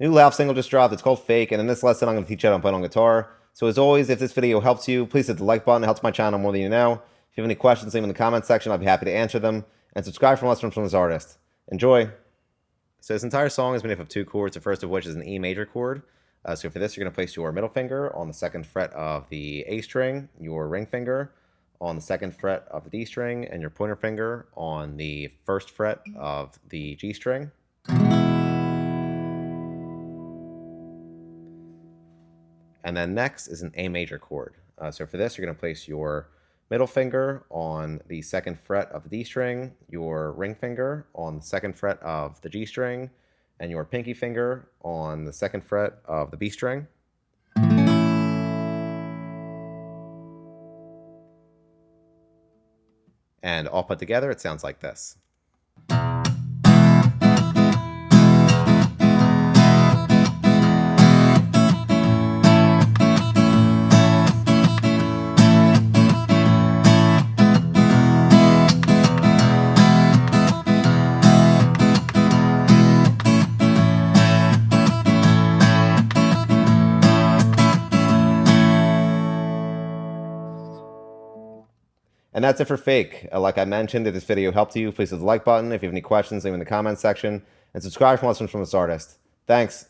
A new Lauv single just dropped. It's called Fake, and in this lesson, I'm going to teach you how to play on guitar. So as always, if this video helps you, please hit the like button. It helps my channel more than you know. If you have any questions, leave them in the comments section. I'll be happy to answer them. And subscribe for lessons from this artist. Enjoy. So this entire song is made up of two chords, the first of which is an E major chord. So for this, you're going to place your middle finger on the second fret of the A string, your ring finger on the second fret of the D string, and your pointer finger on the first fret of the G string. And then next is an A major chord. So for this, you're going to place your middle finger on the second fret of the D string, your ring finger on the second fret of the G string, and your pinky finger on the second fret of the B string. And all put together, it sounds like this. And that's it for Fake. Like I mentioned, if this video helped you, please hit the like button. If you have any questions, leave them in the comments section. And subscribe for lessons from this artist. Thanks.